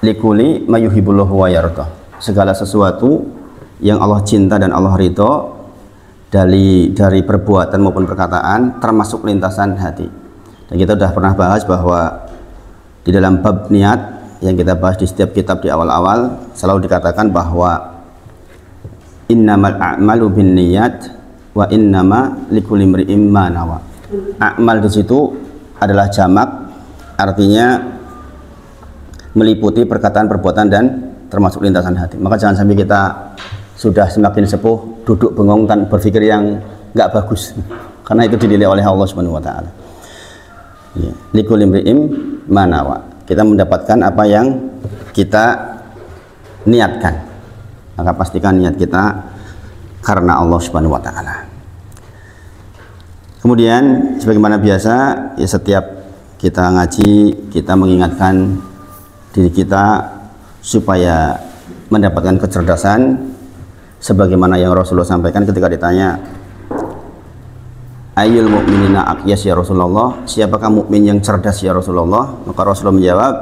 likuli mayuhibullahu wa yardah. Segala sesuatu yang Allah cinta dan Allah ridho dari perbuatan maupun perkataan, termasuk lintasan hati. Dan kita sudah pernah bahas bahwa di dalam bab niat yang kita bahas di setiap kitab di awal-awal selalu dikatakan bahwa innamal a'malu binniyat wa innama likulli imri'in ma nawa. A'mal di situ adalah jamak, artinya meliputi perkataan, perbuatan, dan termasuk lintasan hati. Maka jangan sampai kita sudah semakin sepuh duduk bengong dan berpikir yang nggak bagus, karena itu dinilai oleh Allah Subhanahu wa taala. Ya, likulli imri'in ma nawa. Kita mendapatkan apa yang kita niatkan. Maka pastikan niat kita karena Allah Subhanahu wa taala. Kemudian sebagaimana biasa, ya setiap kita ngaji, kita mengingatkan diri kita supaya mendapatkan kecerdasan sebagaimana yang Rasulullah sampaikan ketika ditanya ayyul mu'minina aqyas ya Rasulullah, siapakah mukmin yang cerdas ya Rasulullah? Maka Rasulullah menjawab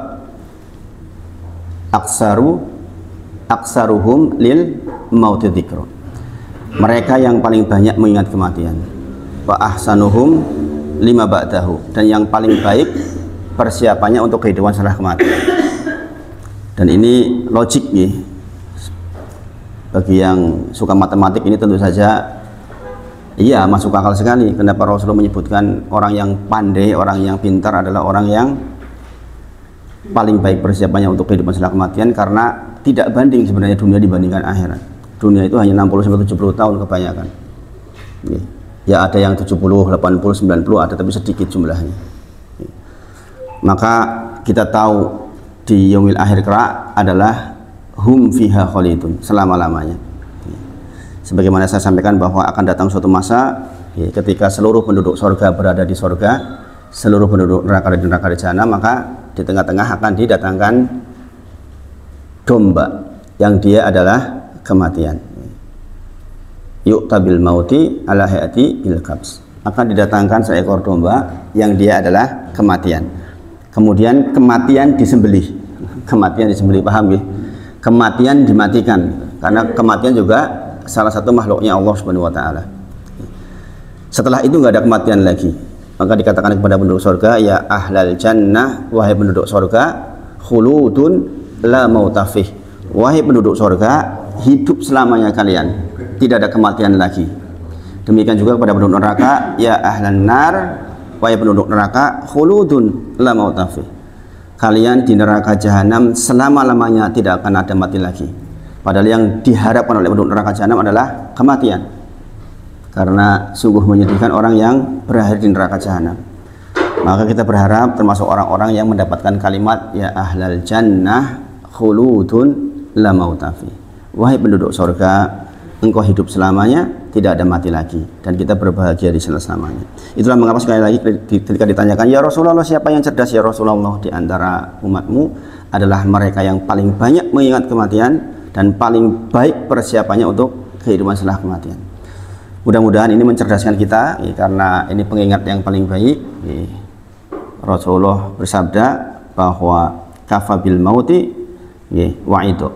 aksaruhum lil mauti dzikra, mereka yang paling banyak mengingat kematian. Wa ahsanuhum lima ba'dahu, dan yang paling baik persiapannya untuk kehidupan setelah kematian. Dan ini logik nih, bagi yang suka matematik ini tentu saja iya masuk akal sekali. Kenapa Rasulullah menyebutkan orang yang pandai, orang yang pintar adalah orang yang paling baik persiapannya untuk kehidupan setelah kematian, karena tidak banding sebenarnya dunia dibandingkan akhirat. Dunia itu hanya 60-70 tahun kebanyakan. Ya ada yang 70, 80, 90 ada, tapi sedikit jumlahnya. Maka kita tahu di yaumil akhir kelak adalah hum fiha khalidun, selama-lamanya. Sebagaimana saya sampaikan bahwa akan datang suatu masa ketika seluruh penduduk surga berada di surga, seluruh penduduk neraka di neraka di sana, maka di tengah-tengah akan didatangkan domba yang dia adalah kematian. Yu'tabil mauti ala hayati bil kabs, akan didatangkan seekor domba yang dia adalah kematian. Kemudian kematian disembelih, paham ya? Kematian dimatikan, karena kematian juga salah satu makhluknya Allah Subhanahu wa taala. Setelah itu nggak ada kematian lagi, maka dikatakan kepada penduduk surga, ya ahlal jannah, wahai penduduk surga, khuludun la mautafih, wahai penduduk surga, hidup selamanya kalian, tidak ada kematian lagi. Demikian juga kepada penduduk neraka, ya ahlan nar, wahai penduduk neraka, khuludun la mautafih, kalian di neraka jahanam selama-lamanya, tidak akan ada mati lagi. Padahal yang diharapkan oleh penduduk neraka jahanam adalah kematian, karena sungguh menyedihkan orang yang berakhir di neraka jahanam. Maka kita berharap termasuk orang-orang yang mendapatkan kalimat ya ahlal jannah khuludun la mautafi, wahai penduduk surga, engkau hidup selamanya, tidak ada mati lagi, dan kita berbahagia di selama-lamanya. Itulah mengapa sekali lagi ketika ditanyakan, ya Rasulullah, siapa yang cerdas ya Rasulullah di antara umatmu, adalah mereka yang paling banyak mengingat kematian dan paling baik persiapannya untuk kehidupan setelah kematian. Mudah-mudahan ini mencerdaskan kita, karena ini pengingat yang paling baik. Rasulullah bersabda bahwa kafabil mauti wa'idu,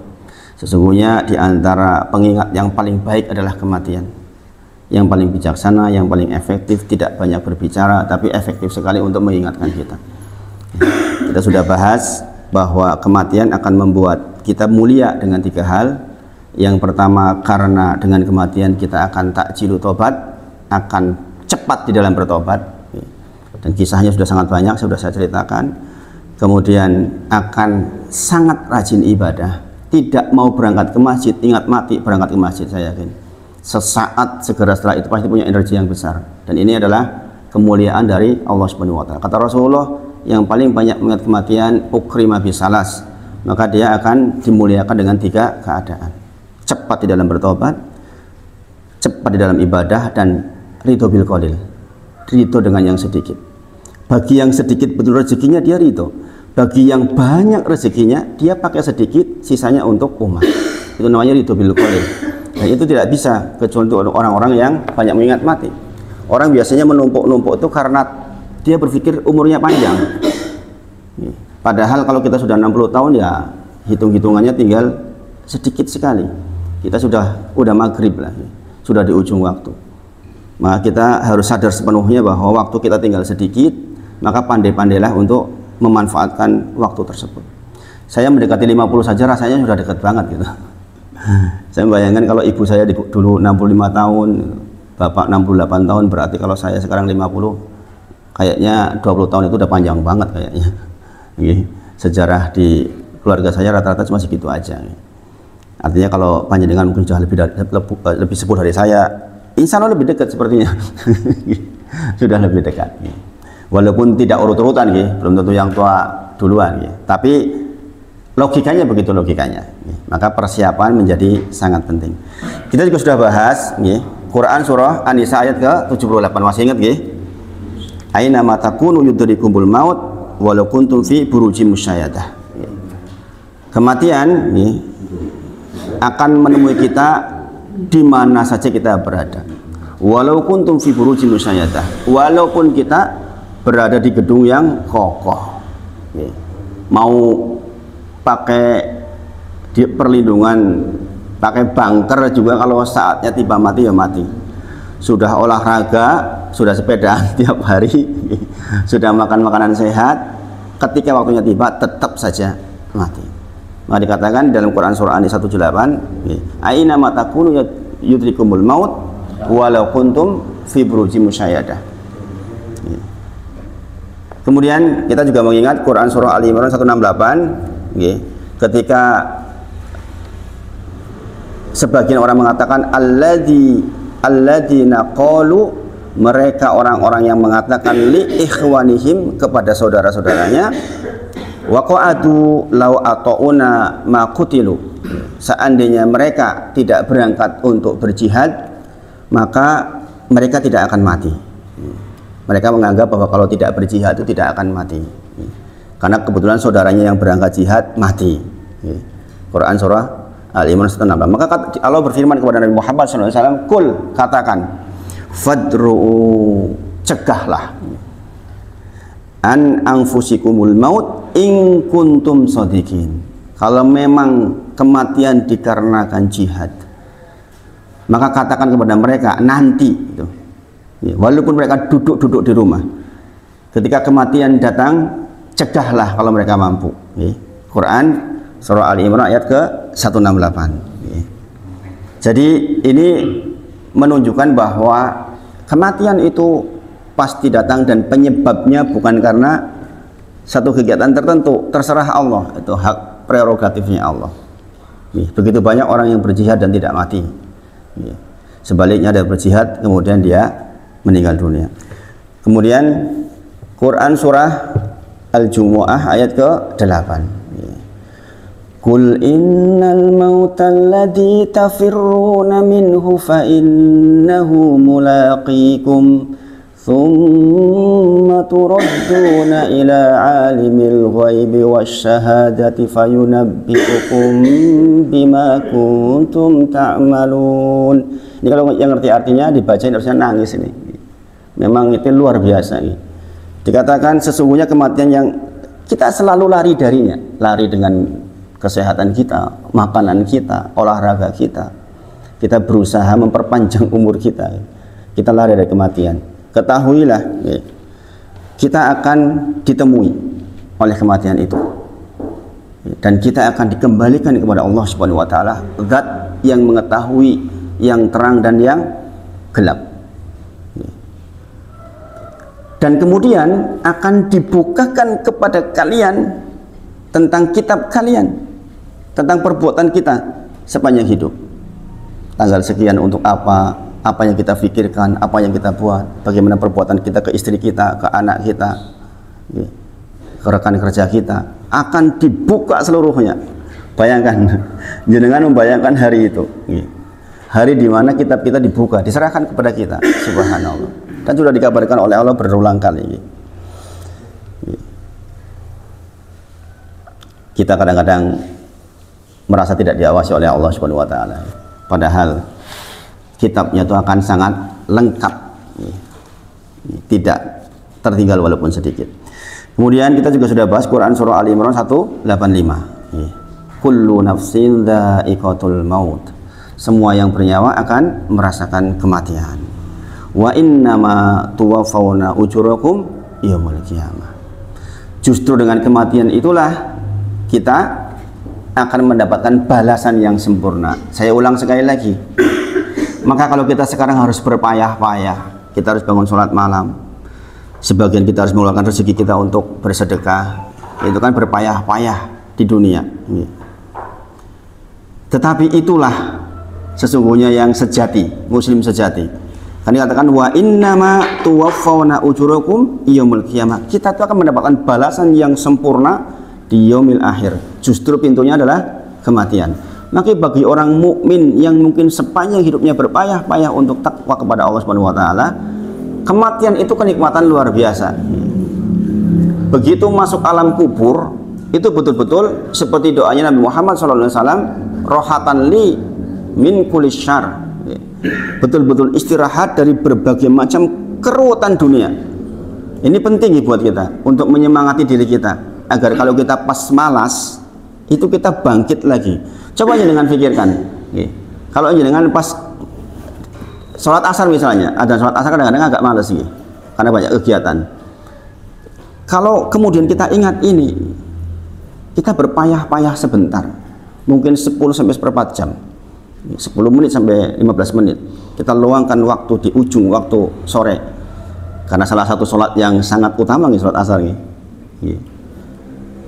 sesungguhnya di antara pengingat yang paling baik adalah kematian. Yang paling bijaksana, yang paling efektif, tidak banyak berbicara tapi efektif sekali untuk mengingatkan kita. Kita sudah bahas bahwa kematian akan membuat kita mulia dengan 3 hal. Yang pertama, karena dengan kematian kita akan takjilu tobat, akan cepat di dalam bertobat, dan kisahnya sudah sangat banyak, sudah saya ceritakan. Kemudian akan sangat rajin ibadah, tidak mau berangkat ke masjid, ingat mati berangkat ke masjid, saya yakin sesaat segera setelah itu pasti punya energi yang besar. Dan ini adalah kemuliaan dari Allah Subhanahu wa taala. Kata Rasulullah, yang paling banyak mengingat kematian ukrima bisalas, maka dia akan dimuliakan dengan 3 keadaan: cepat di dalam bertobat, cepat di dalam ibadah, dan ridho bil qalil, ridho dengan yang sedikit. Bagi yang sedikit betul rezekinya dia ridho, bagi yang banyak rezekinya dia pakai sedikit, sisanya untuk umat. Itu namanya ridho bil qalil. Dan itu tidak bisa kecuali untuk orang-orang yang banyak mengingat mati. Orang biasanya menumpuk-numpuk itu karena dia berpikir umurnya panjang. Padahal kalau kita sudah 60 tahun ya hitung-hitungannya tinggal sedikit sekali. Kita udah maghrib lah, sudah di ujung waktu. Maka kita harus sadar sepenuhnya bahwa waktu kita tinggal sedikit, maka pandai-pandailah untuk memanfaatkan waktu tersebut. Saya mendekati 50 saja rasanya sudah dekat banget gitu. Saya membayangkan kalau ibu saya dulu 65 tahun, bapak 68 tahun, berarti kalau saya sekarang 50, kayaknya 20 tahun itu udah panjang banget kayaknya. Sejarah di keluarga saya rata-rata cuma segitu aja. Artinya kalau panjenengan mungkin sudah lebih sepuh dari saya, insya Allah lebih dekat sepertinya. Sudah lebih dekat. Walaupun tidak urut-urutan, belum tentu yang tua duluan. Tapi logikanya begitu logikanya. Maka persiapan menjadi sangat penting. Kita juga sudah bahas Quran surah An-Nisa ayat ke-78. Masih ingat Aina ma takunu yudrikumul maut walau kuntum fi burujim musyayadah. Kematian akan menemui kita di mana saja kita berada. Walau kuntum fi burujim musyayadah. Walaupun kita berada di gedung yang kokoh. Mau pakai perlindungan, pakai bunker juga, kalau saatnya tiba mati ya mati. Sudah olahraga, sudah sepeda tiap hari, sudah makan makanan sehat, ketika waktunya tiba tetap saja mati. Maka dikatakan dalam Quran surah An-Nisa 78, aina ma takunu yudrikumul maut walau kuntum fi burujim musyayadah. Kemudian kita juga mengingat Quran surah Ali Imran 168, ketika sebagian orang mengatakan alladzina qalu, mereka orang-orang yang mengatakan li ikhwanihim, kepada saudara-saudaranya, waqa'atu law ata'una ma qutilu, seandainya mereka tidak berangkat untuk berjihad maka mereka tidak akan mati. Mereka menganggap bahwa kalau tidak berjihad itu tidak akan mati, karena kebetulan saudaranya yang berangkat jihad mati. Quran surah Al-Imran 168. Maka Allah berfirman kepada Nabi Muhammad SAW, kul, katakan, fadru'u, cegahlah, an anfusikumul maut in kuntum shadiqin, kalau memang kematian dikarenakan jihad, maka katakan kepada mereka nanti gitu. Walaupun mereka duduk-duduk di rumah, ketika kematian datang, cegahlah kalau mereka mampu. Quran surah Ali Imran ayat ke-168. Jadi ini menunjukkan bahwa kematian itu pasti datang, dan penyebabnya bukan karena satu kegiatan tertentu, terserah Allah, itu hak prerogatifnya Allah. Begitu banyak orang yang berjihad dan tidak mati. Sebaliknya ada berjihad kemudian dia meninggal dunia. Kemudian Quran surah Al-Jumu'ah ayat ke-8. Qul innal mauta alladhi tafirruna minhu fa innahu mulaqikum thumma turadduna ila alimil ghaibi wasyahadati fayunabbi'ukum bima kuntum ta'malun. Ini kalau yang ngerti artinya dibacain harusnya nangis ini. Memang itu luar biasa ini. Dikatakan sesungguhnya kematian yang kita selalu lari darinya, lari dengan kesehatan kita, makanan kita, olahraga kita. Kita berusaha memperpanjang umur kita. Kita lari dari kematian. Ketahuilah, kita akan ditemui oleh kematian itu, dan kita akan dikembalikan kepada Allah Subhanahu wa taala, zat yang mengetahui yang terang dan yang gelap. Dan kemudian akan dibukakan kepada kalian tentang kitab kalian, tentang perbuatan kita sepanjang hidup. Tanggal sekian untuk apa yang kita pikirkan, apa yang kita buat, bagaimana perbuatan kita ke istri kita, ke anak kita, ke rekan kerja kita, akan dibuka seluruhnya. Bayangkan, jenengan membayangkan hari itu, hari di mana kitab kita dibuka, diserahkan kepada kita, subhanallah. Dan sudah dikabarkan oleh Allah berulang kali. Kita kadang-kadang merasa tidak diawasi oleh Allah Subhanahu wa taala, padahal kitabnya itu akan sangat lengkap, tidak tertinggal walaupun sedikit. Kemudian kita juga sudah bahas Quran surah Ali Imran 185. kullu nafsin dha'iqatul maut. Semua yang bernyawa akan merasakan kematian. Wa innama tuwaffawna ujurakum yaumil qiyamah. Justru dengan kematian itulah kita akan mendapatkan balasan yang sempurna. Saya ulang sekali lagi. Maka kalau kita sekarang harus berpayah-payah, kita harus bangun sholat malam, sebagian kita harus mengeluarkan rezeki kita untuk bersedekah, itu kan berpayah-payah di dunia. Tetapi itulah sesungguhnya yang sejati, muslim sejati. Kan dikatakan wa innama tuwaffawna ujurakum yaumil qiyamah. Kita tuh akan mendapatkan balasan yang sempurna di yaumil akhir. Justru pintunya adalah kematian. Maka bagi orang mukmin yang mungkin sepanjang hidupnya berpayah-payah untuk takwa kepada Allah Subhanahu wa taala, kematian itu kenikmatan luar biasa. Begitu masuk alam kubur, itu betul-betul seperti doanya Nabi Muhammad SAW, rohatan li min kulli syarr. Betul-betul istirahat dari berbagai macam keruwetan dunia. Ini penting buat kita untuk menyemangati diri kita agar kalau kita pas malas itu kita bangkit lagi. Coba aja dengan pikirkan, kalau dengan pas sholat asar misalnya, ada sholat asar kadang-kadang agak malas karena banyak kegiatan. Kalau kemudian kita ingat ini, kita berpayah-payah sebentar, mungkin 10-4 jam, 10 menit sampai 15 menit, kita luangkan waktu di ujung waktu sore, karena salah satu sholat yang sangat utama nih sholat asar nih.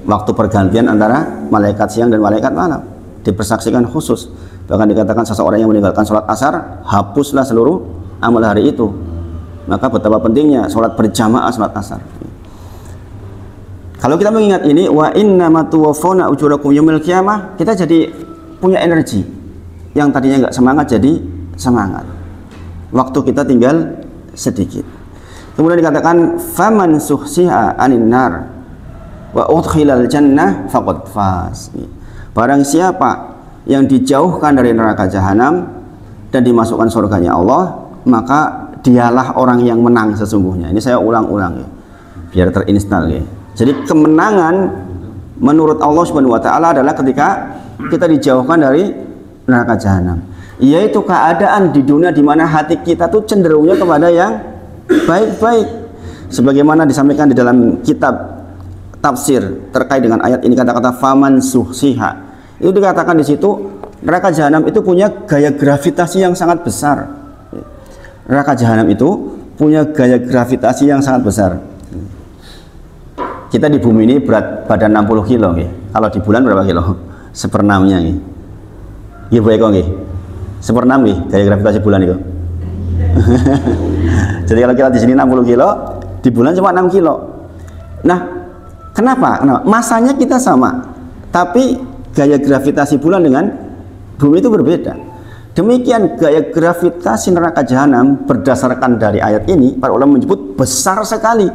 Waktu pergantian antara malaikat siang dan malaikat malam dipersaksikan khusus. Bahkan dikatakan seseorang yang meninggalkan sholat asar hapuslah seluruh amal hari itu. Maka betapa pentingnya sholat berjamaah sholat asar. Kalau kita mengingat ini, wa innama tuwaffawna ujurakum yaumil qiyamah, kita jadi punya energi. Yang tadinya nggak semangat jadi semangat. Waktu kita tinggal sedikit. Kemudian dikatakan faman suhsiha anin nar wa udkhilal jannah faqad faz. Barang siapa yang dijauhkan dari neraka jahanam dan dimasukkan surganya Allah, maka dialah orang yang menang sesungguhnya. Ini saya ulang-ulang ya, biar terinstal ya. Jadi kemenangan menurut Allah Subhanahu wa taala adalah ketika kita dijauhkan dari neraka jahanam. Yaitu keadaan di dunia di mana hati kita tuh cenderungnya kepada yang baik-baik. Sebagaimana disampaikan di dalam kitab tafsir terkait dengan ayat ini, kata-kata faman suhsiha, itu dikatakan di situ neraka jahanam itu punya gaya gravitasi yang sangat besar. Neraka jahanam itu punya gaya gravitasi yang sangat besar. Kita di bumi ini berat badan 60 kilo nih. Kalau di bulan berapa kilo? 1/6-nya nih. Iya baik kok nih. 1/6 nih gaya gravitasi bulan itu. Jadi kalau kita di sini 60 kilo, di bulan cuma 6 kilo. Nah, Kenapa? Masanya kita sama, tapi gaya gravitasi bulan dengan bumi itu berbeda. Demikian gaya gravitasi neraka jahanam berdasarkan dari ayat ini, para ulama menyebut besar sekali.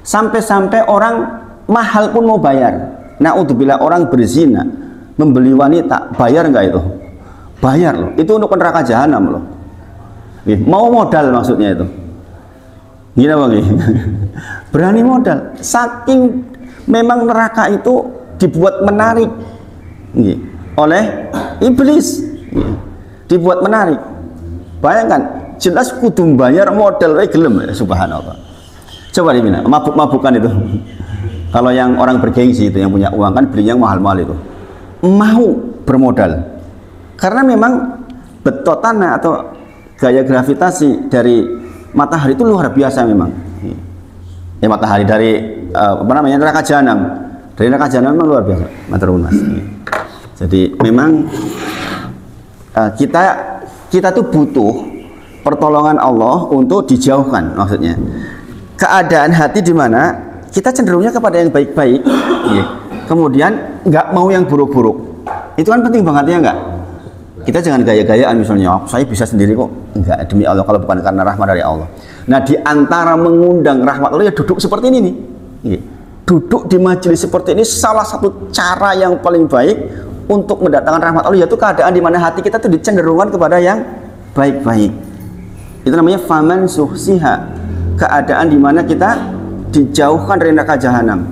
Sampai-sampai orang mahal pun mau bayar. Naudzubillah, orang berzina, membeli wanita, bayar nggak itu? Bayar loh. Itu untuk neraka jahanam loh. Mau modal maksudnya itu. Gila bang, berani modal. Saking memang neraka itu dibuat menarik oleh iblis, dibuat menarik. Bayangkan, jelas kudu bayar modal, gelem ya, subhanallah. Coba dimana mabuk-mabukan itu. Kalau yang orang bergengsi itu yang punya uang kan belinya yang mahal-mahal itu, mau bermodal. Karena memang betotannya atau gaya gravitasi dari matahari itu luar biasa memang. Ya matahari dari neraka jahanam. Dari neraka jahanam memang luar biasa, maturun Mas. Jadi memang kita tuh butuh pertolongan Allah untuk dijauhkan, maksudnya. Keadaan hati di mana kita cenderungnya kepada yang baik-baik, kemudian nggak mau yang buruk-buruk. Itu kan penting banget ya enggak? Kita jangan gaya-gayaan misalnya, oh, saya bisa sendiri kok. Enggak, demi Allah, kalau bukan karena rahmat dari Allah. Nah, di antara mengundang rahmat Allah ya duduk seperti ini nih. Duduk di majelis seperti ini salah satu cara yang paling baik untuk mendatangkan rahmat Allah, yaitu keadaan di mana hati kita tuh dicenderungkan kepada yang baik-baik. Itu namanya faman suhsiha, keadaan di mana kita dijauhkan dari neraka jahanam.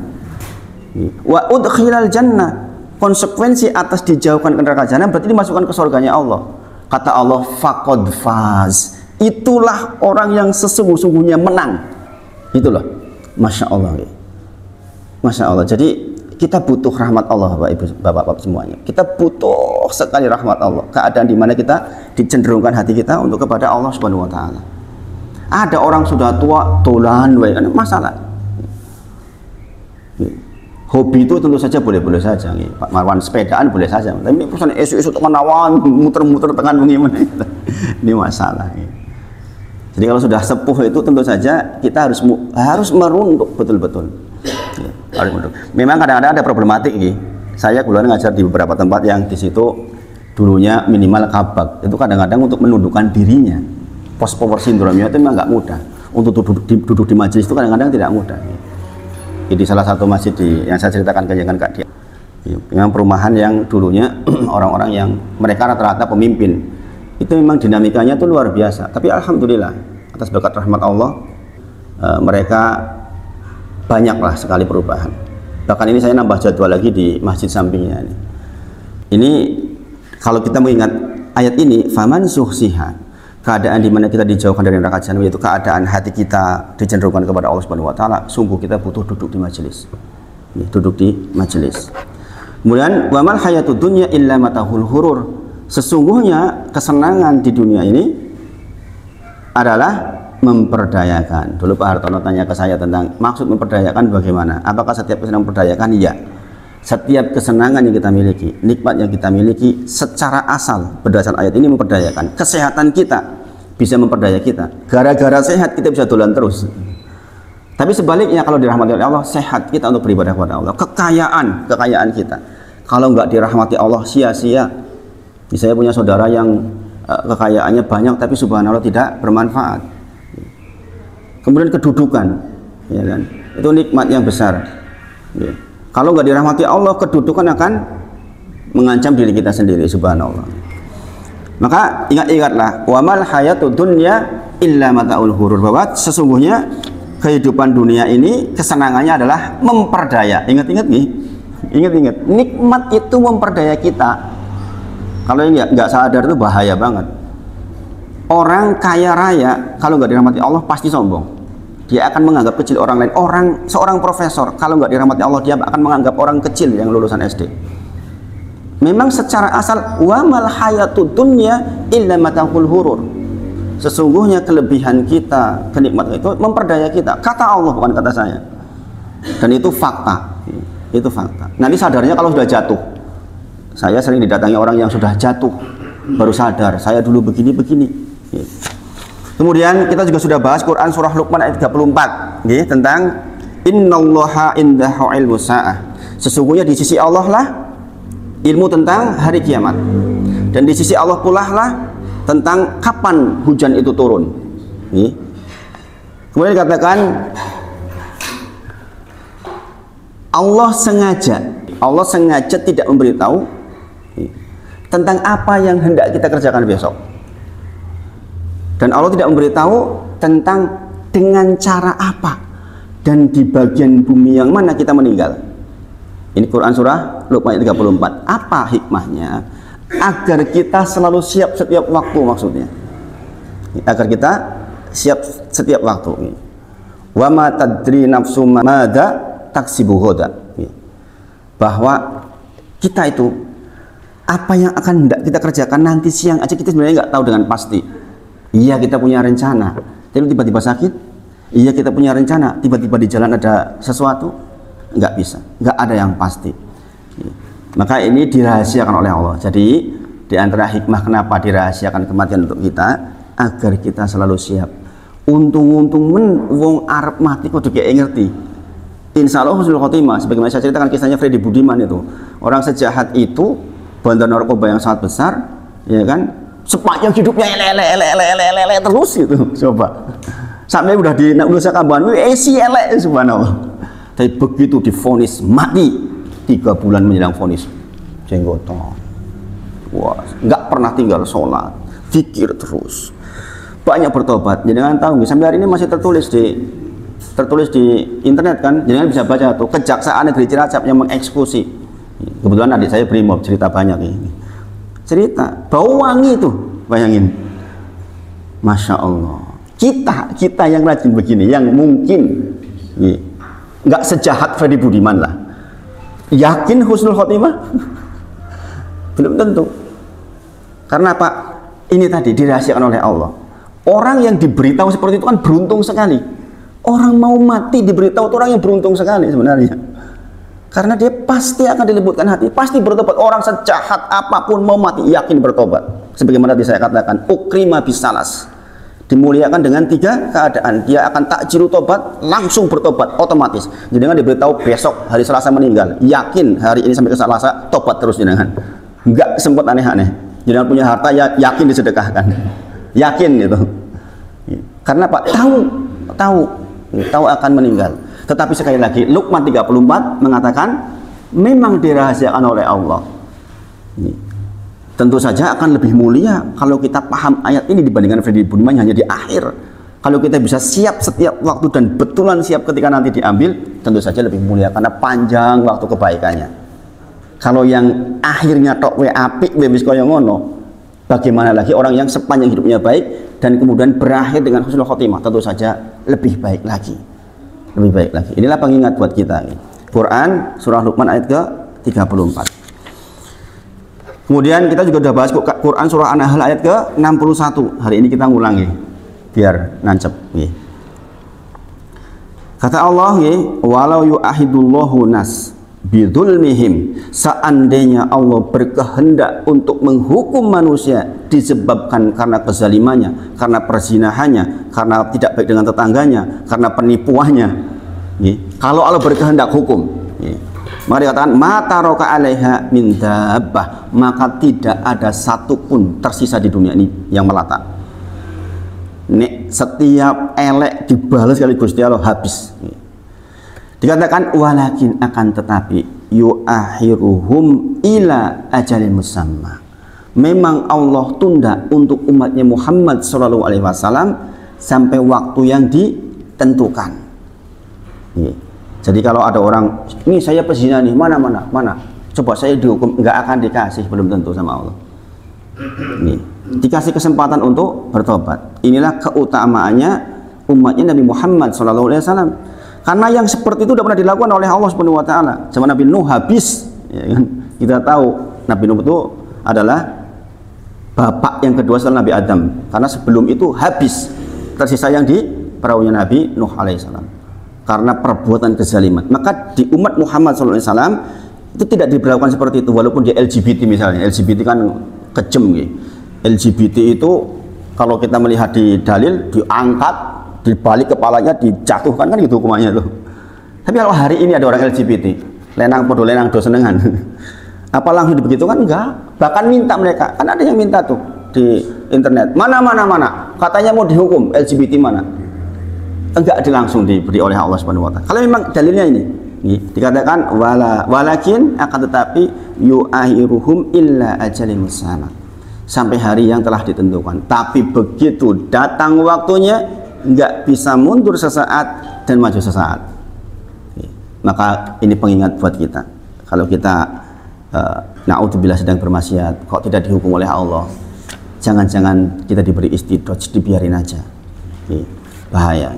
Wa udkhilal jannah, konsekuensi atas dijauhkan ke neraka jahanam berarti dimasukkan ke surganya Allah. Kata Allah, faqad faz. Itulah orang yang sesungguh-sungguhnya menang. Itulah. Masya Allah. Masya Allah. Jadi kita butuh rahmat Allah, Bapak Ibu, Bapak-bapak semuanya. Kita butuh sekali rahmat Allah. Keadaan di mana kita dicenderungkan hati kita untuk kepada Allah Subhanahu wa taala. Ada orang sudah tua, dolan, masalah. Hobi itu tentu saja boleh-boleh saja. Pak Marwan sepedaan boleh saja. Tapi pesan isu-isu tekan awan, muter-muter tekan bagaimana. Ini masalah. Jadi kalau sudah sepuh itu tentu saja kita harus merunduk betul-betul. Memang kadang-kadang ada problematik ini. Saya kebetulan ngajar di beberapa tempat yang di situ dulunya minimal kabak. Itu kadang-kadang untuk menundukkan dirinya. Post power syndrome itu memang nggak mudah. Untuk duduk di majelis itu kadang-kadang tidak mudah. Di salah satu masjid yang saya ceritakan kenyakan Kak Dia. Memang perumahan yang dulunya orang-orang yang mereka rata-rata pemimpin. Itu memang dinamikanya itu luar biasa. Tapi alhamdulillah atas berkat rahmat Allah mereka banyaklah sekali perubahan. Bahkan ini saya nambah jadwal lagi di masjid sampingnya ini. Ini kalau kita mengingat ayat ini, faman suhsiha, keadaan di mana kita dijauhkan dari neraka jahanam, yaitu keadaan hati kita dicenderungkan kepada Allah Subhanahu wa taala, sungguh kita butuh duduk di majelis. Duduk di majelis. Kemudian wamal hayatud dunya illa matahul hurur. Sesungguhnya kesenangan di dunia ini adalah memperdayakan. Dulu Pak Hartono tanya ke saya tentang maksud memperdayakan bagaimana? Apakah setiap kesenangan memperdayakan? Iya. Setiap kesenangan yang kita miliki, nikmat yang kita miliki secara asal berdasarkan ayat ini memperdayakan. Kesehatan kita bisa memperdaya kita. Gara-gara sehat kita bisa dolan terus. Tapi sebaliknya kalau dirahmati oleh Allah, sehat kita untuk beribadah kepada Allah. Kekayaan kita. Kalau nggak dirahmati Allah, sia-sia. Saya punya saudara yang kekayaannya banyak tapi subhanallah tidak bermanfaat. Kemudian kedudukan, ya kan? Itu nikmat yang besar. Ya. Kalau nggak dirahmati Allah, kedudukan akan mengancam diri kita sendiri, subhanallah. Maka ingat-ingatlah, wamal hayatud dunya illa mataul hurur, bahwa sesungguhnya kehidupan dunia ini kesenangannya adalah memperdaya. Ingat-ingat nih, ingat-ingat, nikmat itu memperdaya kita. Kalau nggak sadar itu bahaya banget. Orang kaya raya kalau nggak dirahmati Allah pasti sombong. Dia akan menganggap kecil orang lain. Seorang profesor kalau nggak dirahmati Allah dia akan menganggap orang kecil yang lulusan SD. Memang secara asal wamal hayatud dunya illa matahul hurur. Sesungguhnya kelebihan kita, kenikmatan itu memperdaya kita. Kata Allah bukan kata saya. Dan itu fakta. Itu fakta. Nanti sadarnya kalau sudah jatuh. Saya sering didatangi orang yang sudah jatuh baru sadar saya dulu begini. Kemudian kita juga sudah bahas Quran surah Luqman ayat 34 tentang innallaha indahu ilmu sa'ah. Sesungguhnya di sisi Allah lah ilmu tentang hari kiamat. Dan di sisi Allah pula lah tentang kapan hujan itu turun. Kemudian dikatakan Allah sengaja tidak memberitahu tentang apa yang hendak kita kerjakan besok. Dan Allah tidak memberitahu tentang dengan cara apa dan di bagian bumi yang mana kita meninggal. Ini Quran surah Luqman ayat 34. Apa hikmahnya? Agar kita selalu siap setiap waktu, maksudnya. Agar kita siap setiap waktu. Wa ma tadri nafsum madza taksibu ghadan. Bahwa kita itu apa yang akan hendak kita kerjakan nanti siang aja kita sebenarnya nggak tahu dengan pasti. Iya kita punya rencana, tapi tiba-tiba sakit. Iya kita punya rencana, tiba-tiba di jalan ada sesuatu. Nggak bisa, nggak ada yang pasti. Maka ini dirahasiakan oleh Allah. Jadi di antara hikmah kenapa dirahasiakan kematian untuk kita, agar kita selalu siap. Untung-untung wong arep mati kudu ngerti. Insya Allah husnul khotimah. Sebagaimana saya ceritakan kisahnya Freddy Budiman itu, orang sejahat itu, bandar narkoba yang sangat besar, ya kan? Sepanjang hidupnya ele terus itu, coba sampai udah di Nusa Kambangan si elek subhanallah. Tapi begitu divonis mati 3 bulan menjelang vonis jenggotan, wah nggak pernah tinggal sholat, zikir terus, banyak bertobat. Jangan tahu sampai hari ini masih tertulis di internet kan, jangan bisa baca tuh Kejaksaan Negeri Cilacap yang mengeksekusi Kebetulan adik saya brimob, cerita banyak ini. Cerita bau wangi tuh, bayangin. Masya Allah. Kita yang rajin begini, yang mungkin nggak sejahat Freddy Budiman lah. Yakin husnul khotimah? Belum tentu. Karena apa? Ini tadi dirahasiakan oleh Allah. Orang yang diberitahu seperti itu kan beruntung sekali. Orang mau mati diberitahu itu orang yang beruntung sekali sebenarnya. Karena dia pasti akan dilembutkan hati, pasti bertobat. Orang sejahat apapun mau mati yakin bertobat. Sebagaimana tadi saya katakan, ukrima bisalas, dimuliakan dengan 3 keadaan. Dia akan takjilu tobat, langsung bertobat otomatis. Jangan diberitahu besok hari Selasa meninggal, yakin hari ini sampai ke Selasa tobat terus jangan. Enggak sempat aneh-aneh. Jangan punya harta ya yakin disedekahkan. Yakin itu. Karena Pak tahu akan meninggal. Tetapi sekali lagi Luqman 34 mengatakan memang dirahasiakan oleh Allah. Tentu saja akan lebih mulia kalau kita paham ayat ini dibandingkan Freddy Budiman hanya di akhir. Kalau kita bisa siap setiap waktu dan betulan siap ketika nanti diambil, tentu saja lebih mulia karena panjang waktu kebaikannya. Kalau yang akhirnya tok we apik we wis kaya ngono, bagaimana lagi orang yang sepanjang hidupnya baik dan kemudian berakhir dengan husnul khotimah, tentu saja lebih baik lagi. Lebih baik lagi. Inilah pengingat buat kita. Quran surah Luqman ayat ke-34. Kemudian kita juga sudah bahas Quran surah An-Nahl ayat ke-61. Hari ini kita ngulangi biar nancep. Kata Allah, walau yu'ahidullahu nas bidzulmihim, seandainya Allah berkehendak untuk menghukum manusia disebabkan karena kezalimannya, karena perzinahannya, karena tidak baik dengan tetangganya, karena penipuannya. Kalau Allah berkehendak hukum, mari katakan mata roka alaiha min dabbah, maka tidak ada satupun tersisa di dunia ini yang melata. Nek setiap elek dibalas kali Gusti Allah habis. Dikatakan walakin akan tetapi yu'akhiruhum ila ajalin musamma. Memang Allah tunda untuk umatnya Muhammad SAW sampai waktu yang ditentukan. Jadi kalau ada orang, ini saya pezina nih, mana, coba saya dihukum, nggak akan dikasih, belum tentu sama Allah. Dikasih kesempatan untuk bertobat. Inilah keutamaannya umatnya Nabi Muhammad SAW. Karena yang seperti itu sudah pernah dilakukan oleh Allah Subhanahu wa taala. Zaman Nabi Nuh habis, ya kan? Kita tahu Nabi Nuh itu adalah bapak yang kedua setelah Nabi Adam. Karena sebelum itu habis, tersisa yang di perahunya Nabi Nuh alaihissalam. Karena perbuatan kezaliman. Maka di umat Muhammad SAW itu tidak diberlakukan seperti itu. Walaupun di LGBT misalnya, LGBT kan kejam gitu. LGBT itu kalau kita melihat di dalil diangkat, dibalik kepalanya, dijatuhkan, kan gitu hukumannya tuh. Tapi kalau hari ini ada orang LGBT, lenang podo lenang do senengan, apa langsung begitu kan? Enggak. Bahkan minta mereka, kan ada yang minta tuh di internet, mana, katanya mau dihukum LGBT mana? Enggak langsung diberi oleh Allah Subhanahu wa taala. Kalau memang dalilnya ini dikatakan walakin akan tetapi yu'ahiruhum illa ajalin musamma, sampai hari yang telah ditentukan. Tapi begitu datang waktunya nggak bisa mundur sesaat dan maju sesaat. Maka ini pengingat buat kita. Kalau kita naudzubillah sedang bermaksiat, kok tidak dihukum oleh Allah, jangan-jangan kita diberi istidraj, dibiarin aja. Bahaya.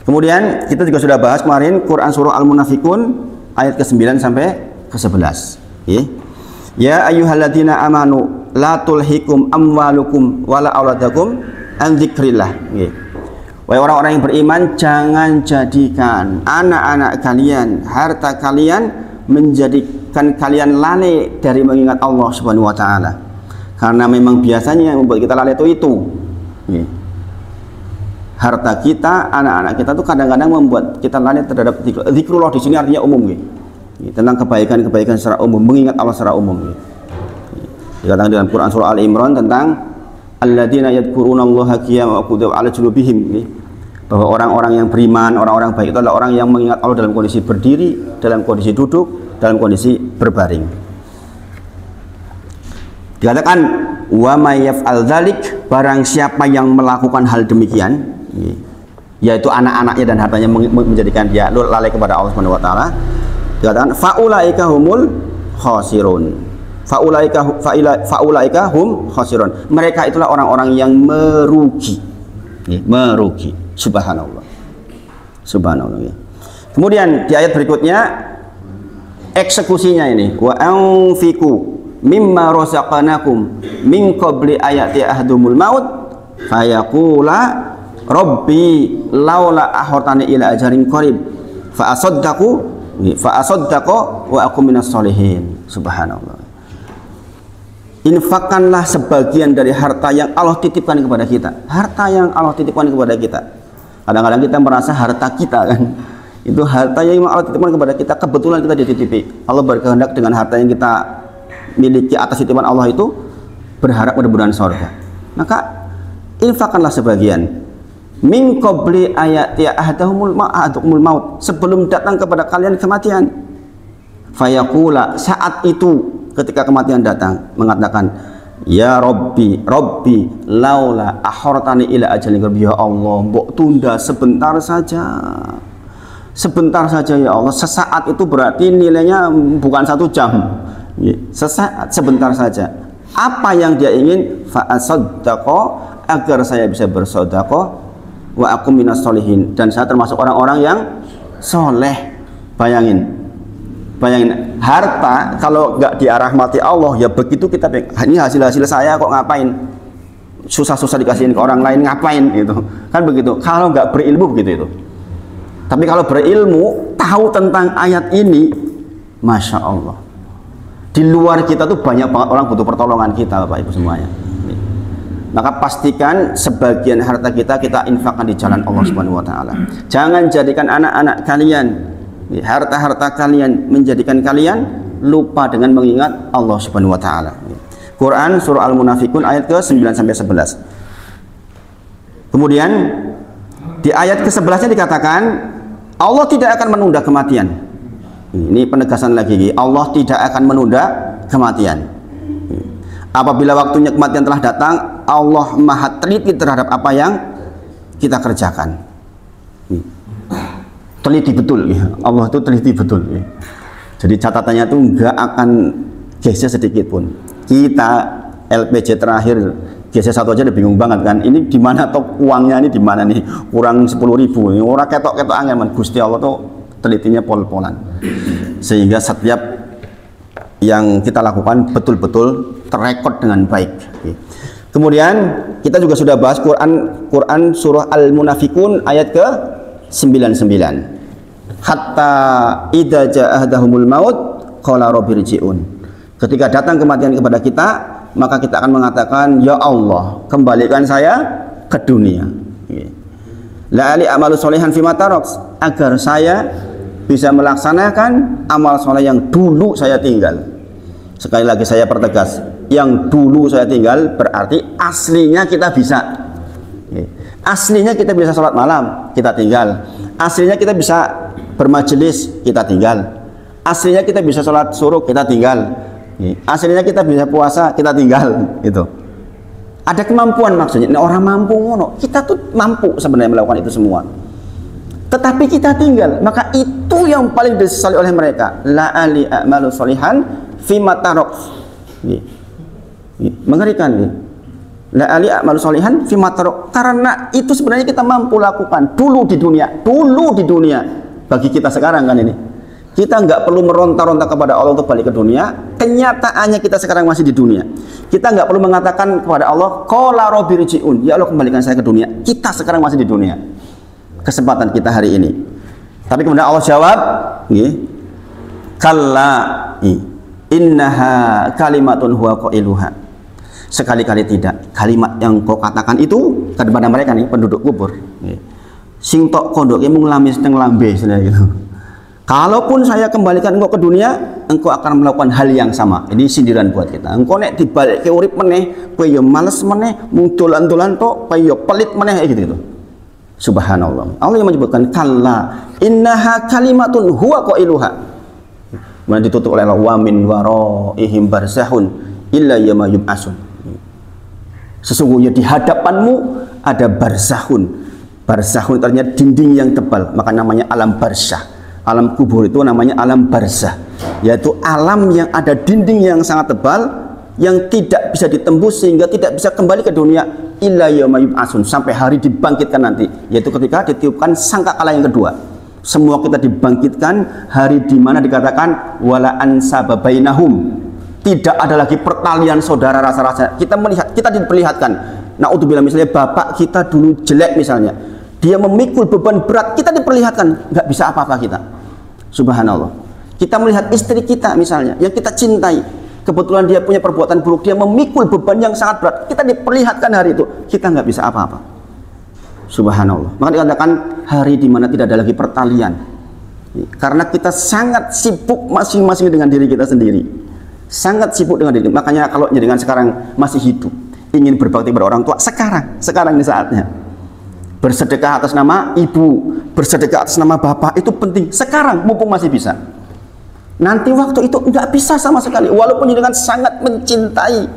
Kemudian kita juga sudah bahas kemarin Quran surah Al-Munafikun ayat ke-9 sampai ke-11. Ya ayyuhalladzina amanu la tulhikum amwalukum wala auladakum an dzikrillah. Wahai orang-orang yang beriman, jangan jadikan anak-anak kalian, harta kalian menjadikan kalian lalai dari mengingat Allah Subhanahu wa taala. Karena memang biasanya yang membuat kita lalai itu. Harta kita, anak-anak kita itu kadang-kadang membuat kita lalai terhadap zikrullah. Di sini artinya umum tentang kebaikan-kebaikan secara umum, mengingat Allah secara umum. Dikatakan dalam Quran surah Al-Imran tentang alladzina yadhkurunallaha qiyaman wa qu'udan ala junubihim, bahwa orang-orang yang beriman, orang-orang baik itu adalah orang yang mengingat Allah dalam kondisi berdiri, dalam kondisi duduk, dalam kondisi berbaring. Dikatakan wa may yaf'al dzalik, barang siapa yang melakukan hal demikian, yaitu anak-anaknya dan hartanya menjadikan dia lalai kepada Allah Subhanahu wa taala, dikatakan faulaika humul khasirun. Faulaika hum khasirun. Mereka itulah orang-orang yang merugi. Merugi. Subhanallah. Subhanallah. Kemudian di ayat berikutnya eksekusinya ini, wa anfiqu mimma razaqnakum min qabli ayati ahdumul maut fayaqula rabbi laula akhartani ila ajarin qarib fa asaddaqu wa aku minas solihin. Subhanallah. Infakkanlah sebagian dari harta yang Allah titipkan kepada kita. Harta yang Allah titipkan kepada kita. Kadang-kadang kita merasa harta kita kan, itu harta yang Allah titipkan kepada kita, kebetulan kita dititipi. Allah berkehendak dengan harta yang kita miliki atas titipan Allah itu, berharap mudah-mudahan surga. Maka infakkanlah sebagian. Min qabli ayati ahdahumul maut, sebelum datang kepada kalian kematian. Fayaqula, saat itu ketika kematian datang, mengatakan, ya Rabbi, laula akhartani ila ajalin qarib. Ya Allah, mbok tunda sebentar saja. Sebentar saja ya Allah. Sesaat itu berarti nilainya bukan 1 jam. Sesaat, sebentar saja. Apa yang dia ingin? Fa asaddaqa, agar saya bisa bersedekah, wa aku minas solihin, dan saya termasuk orang-orang yang soleh. Bayangin harta kalau nggak dirahmati Allah, ya begitu kita ini hasil saya kok ngapain, susah-susah dikasihin ke orang lain, ngapain gitu kan, begitu. Kalau nggak berilmu begitu itu. Tapi kalau berilmu, tahu tentang ayat ini, masya Allah, di luar kita tuh banyak banget orang butuh pertolongan kita, Bapak Ibu semuanya. Maka pastikan sebagian harta kita infakkan di jalan Allah Subhanahu wa taala. Jangan jadikan anak-anak kalian, harta-harta kalian menjadikan kalian lupa dengan mengingat Allah Subhanahu wa taala. Quran surah Al-Munafiqun ayat ke-9 sampai 11. Kemudian di ayat ke-11-nya dikatakan Allah tidak akan menunda kematian. Ini penegasan lagi, Allah tidak akan menunda kematian. Apabila waktunya kematian telah datang, Allah maha teliti terhadap apa yang kita kerjakan. Teliti betul, Allah itu teliti betul. Jadi catatannya itu nggak akan geser sedikit pun. Kita LPG terakhir geser 1 aja udah bingung banget kan. Ini di mana toh uangnya, ini di mana nih? Kurang 10.000. Orang ketok-ketok angin, Gusti Allah tuh telitinya pol-polan. Sehingga setiap yang kita lakukan betul-betul terrekod dengan baik. Kemudian kita juga sudah bahas Quran surah Al-Munafiqun ayat ke-99. Hatta idza ja'ahumul maut qala rabbirji'un. Ketika datang kematian kepada kita, maka kita akan mengatakan, ya Allah, kembalikan saya ke dunia. La'ali amalu sholihan fima taraks, agar saya bisa melaksanakan amal soleh yang dulu saya tinggal. Sekali lagi saya pertegas, yang dulu saya tinggal berarti aslinya kita bisa. Aslinya kita bisa sholat malam, kita tinggal. Aslinya kita bisa bermajelis, kita tinggal. Aslinya kita bisa sholat suruh, kita tinggal. Aslinya kita bisa puasa, kita tinggal. Itu ada kemampuan maksudnya. Ini orang mampu ngono, kita tuh mampu sebenarnya melakukan itu semua. Tetapi kita tinggal, maka itu yang paling disesali oleh mereka. La ali a'malu sholihan fima tarok. Mengerikan nih. La ali a'malu sholihan fima tarok. Karena itu sebenarnya kita mampu lakukan dulu di dunia. Bagi kita sekarang kan ini, kita nggak perlu meronta-ronta kepada Allah untuk balik ke dunia. Kenyataannya kita sekarang masih di dunia. Kita nggak perlu mengatakan kepada Allah, qala rabbirji'un, ya Allah kembalikan saya ke dunia. Kita sekarang masih di dunia. Kesempatan kita hari ini. Tapi kemudian Allah jawab, kalla innaha kalimatun huwa qailuha. Sekali-kali tidak. Kalimat yang kau katakan itu kepada mereka nih, penduduk kubur. Sing tok kondoke mung lamis teng lambe gitu. Kalaupun saya kembalikan engkau ke dunia, engkau akan melakukan hal yang sama. Ini sindiran buat kita. Engkau nek dibalik ke urip meneh, kowe yo males meneh, mung dolan-dolan tok, kowe yo pelit meneh gitu. Subhanallah. Allah yang menyebutkan kalla innaha kalimatun huwa qailuha. Kemudian ditutup oleh Allah, wa min waraihim barzahun illa yawma yub'atsun. Sesungguhnya di hadapanmu ada barzahun. Barzahun artinya dinding yang tebal, maka namanya alam barzah. Alam kubur itu namanya alam barzah, yaitu alam yang ada dinding yang sangat tebal yang tidak bisa ditembus sehingga tidak bisa kembali ke dunia illa yauma yub'atsun, sampai hari dibangkitkan nanti, yaitu ketika ditiupkan sangkakala yang kedua. Semua kita dibangkitkan hari di mana dikatakan wala ansaba bainahum, tidak ada lagi pertalian saudara rasa-rasa. Kita melihat, kita diperlihatkan, naudzubillah, misalnya bapak kita dulu jelek misalnya, dia memikul beban berat, kita diperlihatkan nggak bisa apa-apa kita. Subhanallah. Kita melihat istri kita misalnya yang kita cintai, kebetulan dia punya perbuatan buruk, dia memikul beban yang sangat berat, kita diperlihatkan hari itu kita nggak bisa apa-apa. Subhanallah. Maka dikatakan hari di mana tidak ada lagi pertalian, karena kita sangat sibuk masing-masing dengan diri kita sendiri, sangat sibuk dengan diri. Makanya kalau jenengan sekarang masih hidup, ingin berbakti kepada orang tua, sekarang ini saatnya. Bersedekah atas nama ibu, bersedekah atas nama bapak, itu penting sekarang mumpung masih bisa. Nanti waktu itu nggak bisa sama sekali, walaupun jenengan sangat mencintai,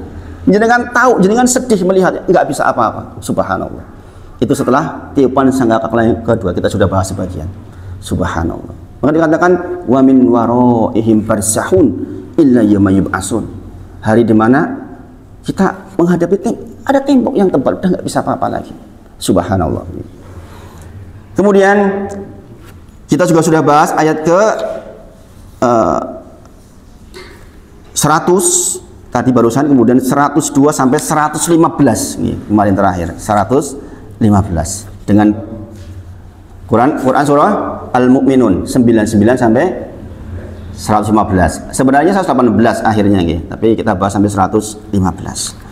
jenengan tahu, jenengan sedih melihat, nggak bisa apa-apa. Subhanallah. Itu setelah tiupan sangkakala yang kedua, kita sudah bahas sebagian. Subhanallah. Maka dikatakan wa min waraihim barzahun illa yauma yub'atsun, hari di mana kita menghadapi ada tembok yang tebal, udah nggak bisa apa-apa lagi. Subhanallah. Kemudian kita juga sudah bahas ayat ke 100 tadi barusan, kemudian 102 sampai 115 ini kemarin terakhir 115 dengan Quran surah Al-Mu'minun 99 sampai 115. Sebenarnya 118 akhirnya gitu, tapi kita bahas sampai 115.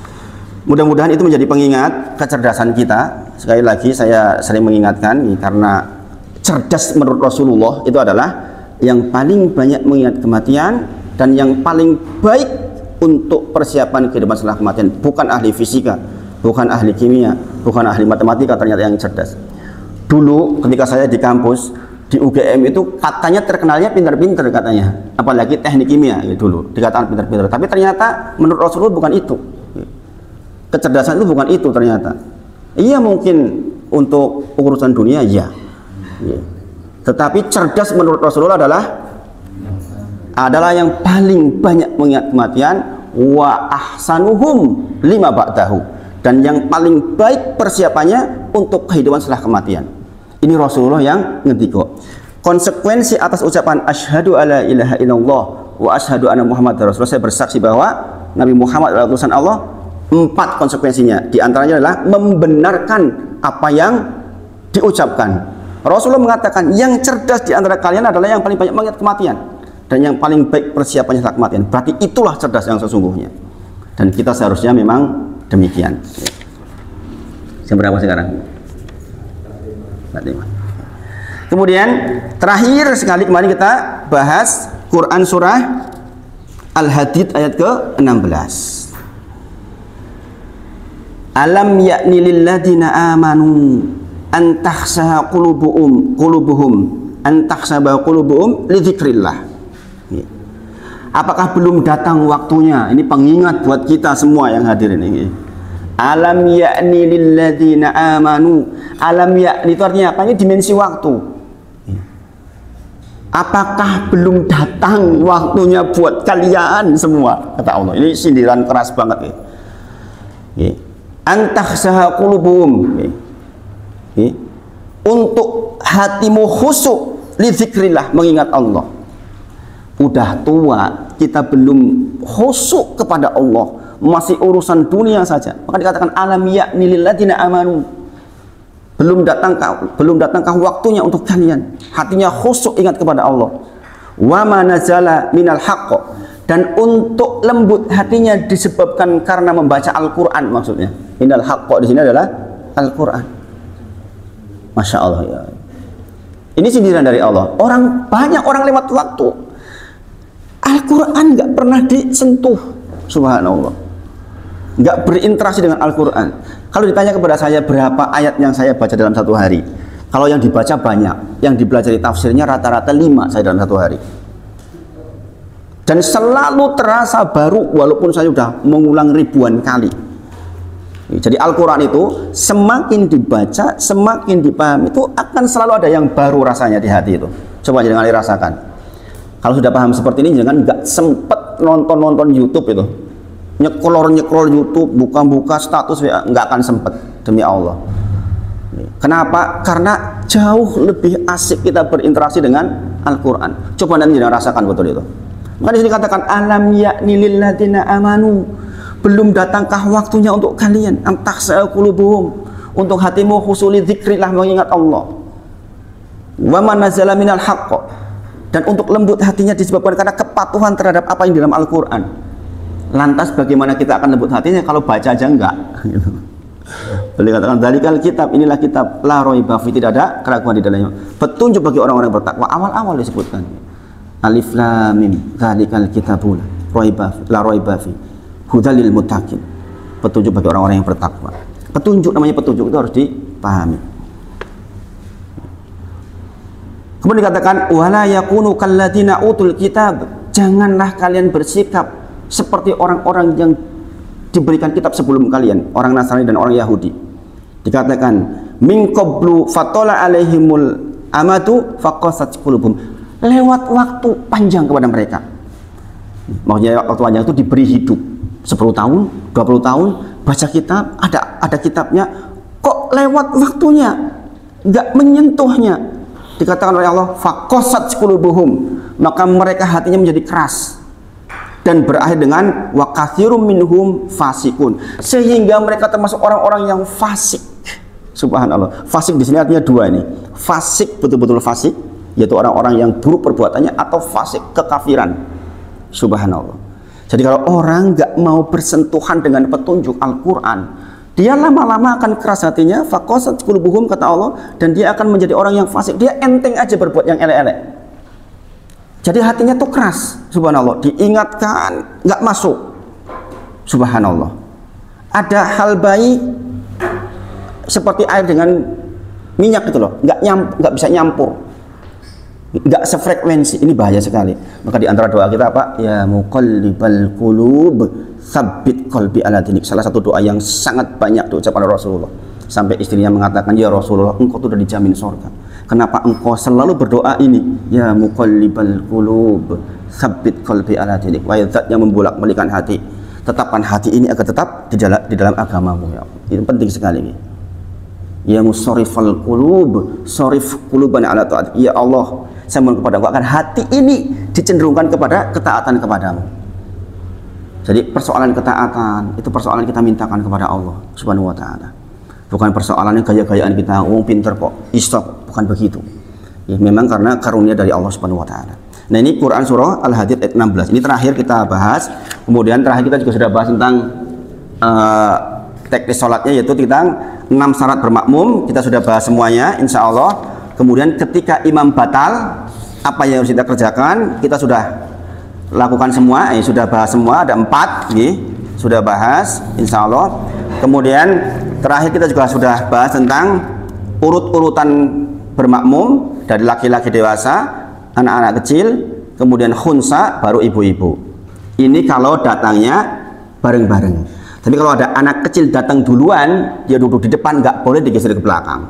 Mudah-mudahan itu menjadi pengingat kecerdasan kita. Sekali lagi saya sering mengingatkan karena cerdas menurut Rasulullah itu adalah yang paling banyak mengingat kematian dan yang paling baik untuk persiapan kehidupan setelah kematian. Bukan ahli fisika, bukan ahli kimia, bukan ahli matematika, ternyata yang cerdas. Dulu ketika saya di kampus di UGM itu katanya terkenalnya pintar-pintar katanya, apalagi teknik kimia ya, dulu dikatakan pintar-pintar, tapi ternyata menurut Rasulullah bukan itu. Kecerdasan itu bukan itu ternyata. Iya mungkin untuk urusan dunia ya, tetapi cerdas menurut Rasulullah adalah yang paling banyak mengingat kematian, wa ahsanuhum lima ba'dahu, dan yang paling baik persiapannya untuk kehidupan setelah kematian. Ini Rasulullah yang ngendiko. Konsekuensi atas ucapan asyhadu alla ilaha illallah wa asyhadu anna muhammadar rasulullah, saya bersaksi bahwa Nabi Muhammad adalah utusan Allah. 4 konsekuensinya, di antaranya adalah membenarkan apa yang diucapkan. Rasulullah mengatakan yang cerdas di antara kalian adalah yang paling banyak mengingat kematian dan yang paling baik persiapannya setelah kematian. Berarti itulah cerdas yang sesungguhnya, dan kita seharusnya memang demikian. Yang berapa sekarang? 45. Kemudian terakhir sekali kemarin kita bahas Quran surah Al-Hadid ayat ke-16. Alam ya'ni lilladzina amanu an takhsha qulubuhum an takhsaba qulubuhum li dzikrillah. Apakah belum datang waktunya? Ini pengingat buat kita semua yang hadir ini. Alam ya'ni lilladzina amanu. Alam ya'ni itu artinya apa? Ini dimensi waktu. Apakah belum datang waktunya buat kalian semua? Kata Allah. Ini sindiran keras banget ya. Antakhsaha qulubuhum, untuk hatimu khusyuk li dzikrillah, mengingat Allah. Udah tua kita belum khusyuk kepada Allah, masih urusan dunia saja. Maka dikatakan alam ya'ni lil ladzina amanu, belum datangkah waktunya untuk kalian hatinya khusyuk ingat kepada Allah. Wa ma nazala minal haqq, dan untuk lembut hatinya disebabkan karena membaca Al-Quran. Maksudnya innal haqqa di sini adalah Al-Quran. Masya Allah ya. Ini sindiran dari Allah. Banyak orang lewat waktu Al-Quran nggak pernah disentuh. Subhanallah, nggak berinteraksi dengan Al-Quran. Kalau ditanya kepada saya berapa ayat yang saya baca dalam satu hari, kalau yang dibaca banyak, yang dipelajari tafsirnya rata-rata 5 saya dalam satu hari. Dan selalu terasa baru walaupun saya sudah mengulang ribuan kali. Jadi Al-Quran itu semakin dibaca, semakin dipahami, itu akan selalu ada yang baru rasanya di hati itu. Coba jangan rasakan. Kalau sudah paham seperti ini, jangan nggak sempet nonton YouTube itu, nyekrol YouTube, buka status WA, nggak akan sempet, demi Allah. Kenapa? Karena jauh lebih asik kita berinteraksi dengan Al-Quran. Coba nanti jangan rasakan betul itu. Maka di sini katakan alam ya'ni lil ladzina amanu, belum datangkah waktunya untuk kalian amtakhsha qulubuhum, untuk hatimu husuli dzikrillah, mengingat Allah. Wa man nazala minal haqq, dan untuk lembut hatinya disebabkan karena kepatuhan terhadap apa yang di dalam Al-Quran. Lantas bagaimana kita akan lembut hatinya kalau baca aja enggak? Boleh katakan dzalikal kitab, inilah kitab la raiba fi, tidak ada keraguan di dalamnya, petunjuk bagi orang-orang bertakwa. Awal-awal disebutkan alif lam mim dzalikal kitabul la raiba fi hudal lil muttaqin, petunjuk bagi orang-orang yang bertakwa. Petunjuk, namanya petunjuk itu harus dipahami. Kemudian dikatakan wala yakunu kalladzina utul kitab, janganlah kalian bersikap seperti orang-orang yang diberikan kitab sebelum kalian, orang Nasrani dan orang Yahudi. Dikatakan min qablu fatola alaihimul amatu faqasat qulubuhum, lewat waktu panjang kepada mereka. Maksudnya waktu panjang itu diberi hidup 10 tahun, 20 tahun baca kitab, ada kitabnya, kok lewat waktunya enggak menyentuhnya. Dikatakan oleh Allah faqasat qulubuhum, maka mereka hatinya menjadi keras dan berakhir dengan wa katsirum minhum fasikun, sehingga mereka termasuk orang-orang yang fasik. Subhanallah. Fasik di sini artinya dua ini. Fasik, betul-betul fasik, yaitu orang-orang yang buruk perbuatannya, atau fasik kekafiran. Subhanallah. Jadi kalau orang nggak mau bersentuhan dengan petunjuk Al-Quran, dia lama-lama akan keras hatinya, faqasat qulubuhum kata Allah, dan dia akan menjadi orang yang fasik. Dia enteng aja berbuat yang elek-elek. Jadi hatinya tuh keras, subhanallah, diingatkan nggak masuk, subhanallah. Ada hal baik seperti air dengan minyak gitu loh, nggak bisa nyampur, nggak sefrekuensi. Ini bahaya sekali. Maka di antara doa kita apa? Ya muqallibal qulub tsabbit qalbi ala dinik. Salah satu doa yang sangat banyak diucapkan oleh Rasulullah, sampai istrinya mengatakan, ya Rasulullah, engkau tuh udah dijamin surga, kenapa engkau selalu berdoa ini? Ya muqallibal qulub tsabbit qalbi ala dinik. Wahai zat yang membolak-balikan hati, tetapkan hati ini agar tetap di dalam agamamu, ya Allah. Itu penting sekali. Ya musarrifal qulub sarif qulubana ala ta'at. Ya Allah, saya mohon kepada engkau agar hati ini dicenderungkan kepada ketaatan kepadamu. Jadi persoalan ketaatan itu persoalan kita mintakan kepada Allah Subhanahu wa ta'ala. Bukan persoalannya gaya-gayaan kita, pinter kok, istop, bukan begitu. Ya, memang karena karunia dari Allah Subhanahu wa ta'ala. Nah, ini Quran surah Al-Hadid ayat 16. Ini terakhir kita bahas. Kemudian terakhir kita juga sudah bahas tentang teknis sholatnya, yaitu tentang 6 syarat bermakmum. Kita sudah bahas semuanya, insya Allah. Kemudian ketika imam batal, apa yang harus kita kerjakan, kita sudah lakukan semua. Sudah bahas semua, ada 4 sudah bahas, insya Allah. Kemudian terakhir kita juga sudah bahas tentang urut-urutan bermakmum, dari laki-laki dewasa, anak-anak kecil, kemudian khunsa, baru ibu-ibu. Ini kalau datangnya bareng-bareng. Tapi kalau ada anak kecil datang duluan, dia duduk di depan, nggak boleh digeser ke belakang,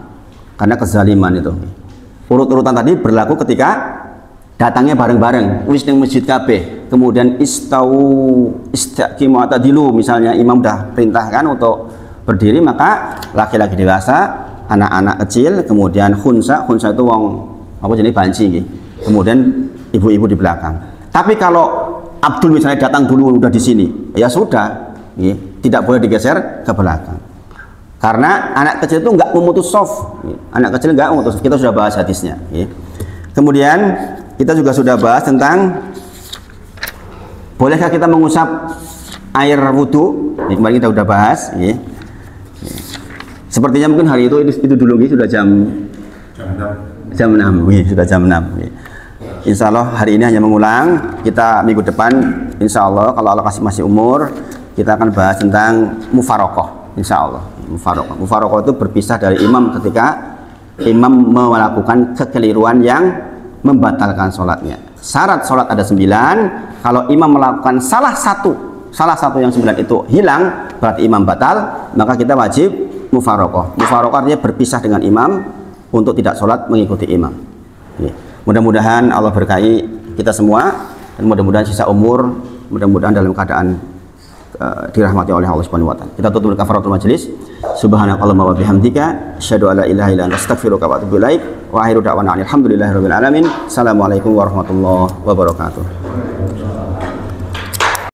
karena kezaliman itu. Urut-urutan tadi berlaku ketika datangnya bareng-bareng, wis ning masjid kabeh, kemudian istaqimu atadilu, misalnya imam udah perintahkan untuk berdiri, maka laki-laki dewasa, anak-anak kecil, kemudian khunsa itu wong apa jenis banci, kemudian ibu-ibu di belakang. Tapi kalau Abdul misalnya datang dulu udah di sini, ya sudah, tidak boleh digeser ke belakang. Karena anak kecil itu nggak memutus soft, anak kecil nggak memutus. Kita sudah bahas hadisnya. Kemudian kita juga sudah bahas tentang bolehkah kita mengusap air wudhu. Kemarin kita sudah bahas. Sepertinya mungkin hari itu dulu sudah jam 6. Sudah jam 6. Insya Allah hari ini hanya mengulang. Kita minggu depan, insya Allah kalau Allah kasih masih umur, kita akan bahas tentang mufarokoh. Insya Allah mufarokoh itu berpisah dari imam ketika imam melakukan kekeliruan yang membatalkan sholatnya. Syarat sholat ada 9. Kalau imam melakukan salah satu yang 9 itu hilang, berarti imam batal, maka kita wajib mufarokoh. Mufarokoh artinya berpisah dengan imam untuk tidak sholat mengikuti imam. Mudah-mudahan Allah berkahi kita semua, dan mudah-mudahan sisa umur, mudah-mudahan dalam keadaan dirahmati oleh Allah Subhanahu wa taala. Kita tutup kafaratul majelis. Subhanakallahumma wa bihamdika asyhadu an la ilaha illa anta astaghfiruka wa atubu ilaik. Wa akhiru da'wana alhamdulillahirabbil alamin. Assalamualaikum warahmatullahi wabarakatuh.